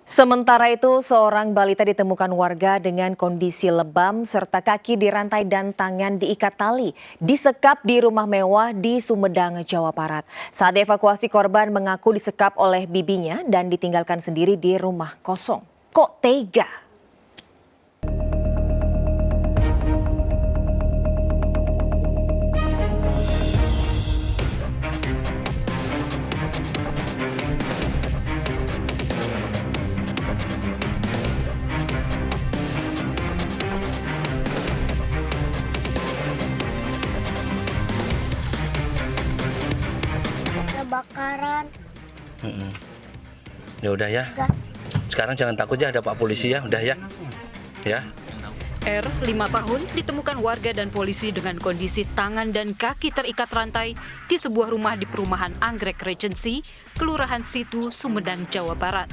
Sementara itu, seorang balita ditemukan warga dengan kondisi lebam serta kaki dirantai dan tangan diikat tali, disekap di rumah mewah di Sumedang, Jawa Barat. Saat dievakuasi, korban mengaku disekap oleh bibinya dan ditinggalkan sendiri di rumah kosong. Kok tega? Kebakaran Mm-mm. Ya udah ya. gas. Sekarang jangan takut ya, ada Pak Polisi ya, udah ya. Ya. R, 5 tahun, ditemukan warga dan polisi dengan kondisi tangan dan kaki terikat rantai di sebuah rumah di perumahan Anggrek Regency, Kelurahan Situ, Sumedang, Jawa Barat.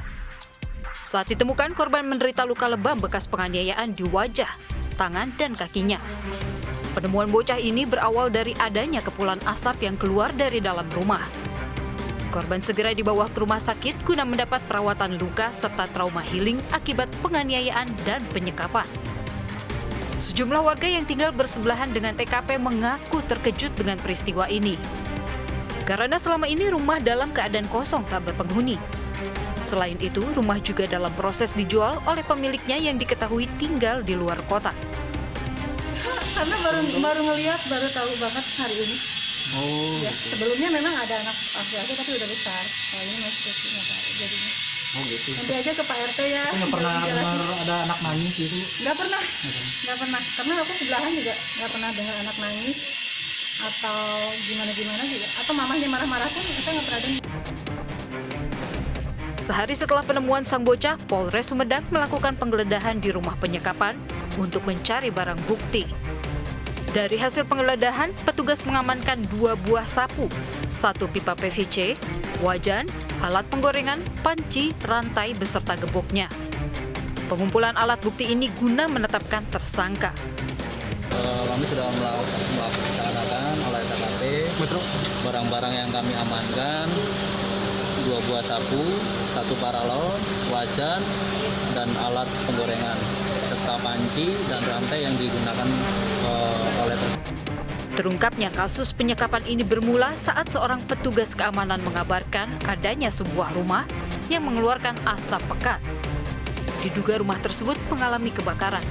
Saat ditemukan, korban menderita luka lebam bekas penganiayaan di wajah, tangan, dan kakinya. Penemuan bocah ini berawal dari adanya kepulan asap yang keluar dari dalam rumah. Korban segera dibawa ke rumah sakit guna mendapat perawatan luka serta trauma healing akibat penganiayaan dan penyekapan. Sejumlah warga yang tinggal bersebelahan dengan TKP mengaku terkejut dengan peristiwa ini. Karena selama ini rumah dalam keadaan kosong tak berpenghuni. Selain itu, rumah juga dalam proses dijual oleh pemiliknya yang diketahui tinggal di luar kota. Karena baru ngelihat, baru tahu banget hari ini. Oh, Ya, gitu. sebelumnya memang ada anak laki-laki tapi udah besar. Kalau ini masih kecil nggak tahu jadinya. Oh gitu. Nanti aja ke Pak RT ya. Tapi nggak pernah jelasin. dengar ada anak nangis gitu. Nggak pernah, nggak pernah. Karena aku sebelahan juga nggak pernah dengar anak nangis atau gimana juga. Atau mamahnya marah-marah pun kita nggak pernah dengar. Sehari setelah penemuan sang bocah, Polres Sumedang melakukan penggeledahan di rumah penyekapan untuk mencari barang bukti. Dari hasil penggeledahan, petugas mengamankan 2 buah sapu, 1 pipa PVC, wajan, alat penggorengan, panci, rantai beserta geboknya. Pengumpulan alat bukti ini guna menetapkan tersangka. Kami sudah melaksanakan oleh TKP barang-barang yang kami amankan, 2 buah sapu, 1 paralon, wajan, dan alat penggorengan, serta panci dan rantai yang digunakan oleh tersangka. Terungkapnya kasus penyekapan ini bermula saat seorang petugas keamanan mengabarkan adanya sebuah rumah yang mengeluarkan asap pekat. Diduga rumah tersebut mengalami kebakaran.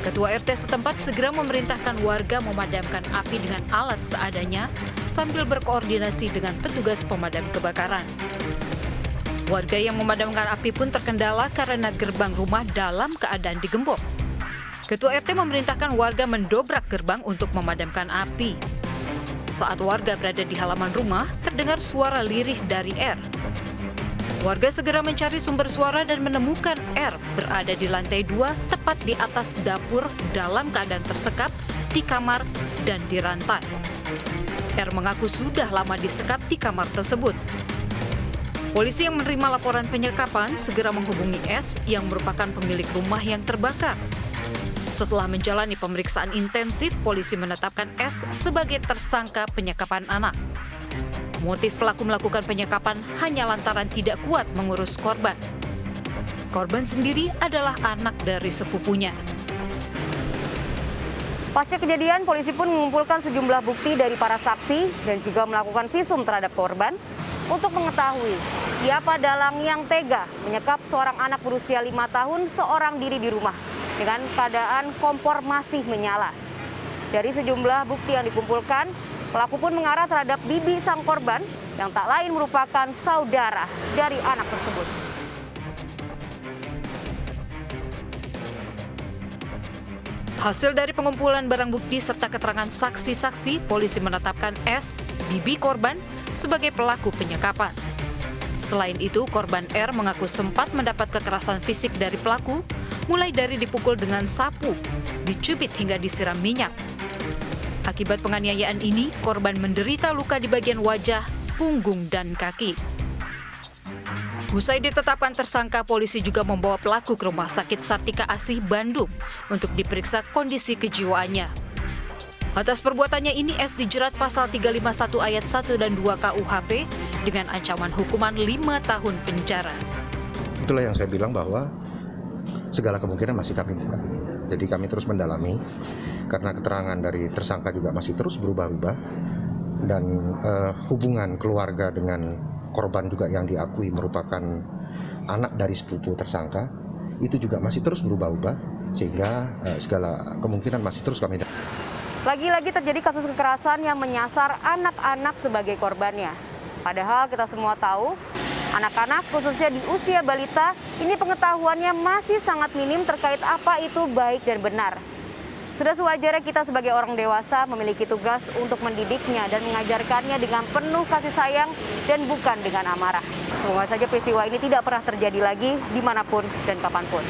Ketua RT setempat segera memerintahkan warga memadamkan api dengan alat seadanya sambil berkoordinasi dengan petugas pemadam kebakaran. Warga yang memadamkan api pun terkendala karena gerbang rumah dalam keadaan digembok. Ketua RT memerintahkan warga mendobrak gerbang untuk memadamkan api. Saat warga berada di halaman rumah, terdengar suara lirih dari R. Warga segera mencari sumber suara dan menemukan R berada di lantai 2, tepat di atas dapur dalam keadaan tersekap di kamar dan dirantai. R mengaku sudah lama disekap di kamar tersebut. Polisi yang menerima laporan penyekapan segera menghubungi S yang merupakan pemilik rumah yang terbakar. Setelah menjalani pemeriksaan intensif, polisi menetapkan S sebagai tersangka penyekapan anak. Motif pelaku melakukan penyekapan hanya lantaran tidak kuat mengurus korban. Korban sendiri adalah anak dari sepupunya. Pasca kejadian, polisi pun mengumpulkan sejumlah bukti dari para saksi dan juga melakukan visum terhadap korban untuk mengetahui siapa dalang yang tega menyekap seorang anak berusia 5 tahun seorang diri di rumah dengan keadaan kompor masih menyala. Dari sejumlah bukti yang dikumpulkan, pelaku pun mengarah terhadap bibi sang korban yang tak lain merupakan saudara dari anak tersebut. Hasil dari pengumpulan barang bukti serta keterangan saksi-saksi, polisi menetapkan S, bibi korban, sebagai pelaku penyekapan. Selain itu, korban R mengaku sempat mendapat kekerasan fisik dari pelaku, mulai dari dipukul dengan sapu, dicubit hingga disiram minyak. Akibat penganiayaan ini, korban menderita luka di bagian wajah, punggung, dan kaki. Usai ditetapkan tersangka, polisi juga membawa pelaku ke Rumah Sakit Sartika Asih, Bandung untuk diperiksa kondisi kejiwaannya. Atas perbuatannya ini, S dijerat pasal 351 ayat 1 dan 2 KUHP dengan ancaman hukuman 5 tahun penjara. Itulah yang saya bilang bahwa segala kemungkinan masih kami buka. Jadi kami terus mendalami karena keterangan dari tersangka juga masih terus berubah-ubah dan hubungan keluarga dengan korban juga yang diakui merupakan anak dari sepupu tersangka itu juga masih terus berubah-ubah sehingga segala kemungkinan masih terus kami. Lagi-lagi terjadi kasus kekerasan yang menyasar anak-anak sebagai korbannya. Padahal kita semua tahu, anak-anak khususnya di usia balita, ini pengetahuannya masih sangat minim terkait apa itu baik dan benar. Sudah sewajarnya kita sebagai orang dewasa memiliki tugas untuk mendidiknya dan mengajarkannya dengan penuh kasih sayang dan bukan dengan amarah. Semoga saja peristiwa ini tidak pernah terjadi lagi dimanapun dan kapanpun.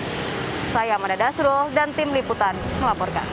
Saya Amanda Dasrul dan tim liputan melaporkan.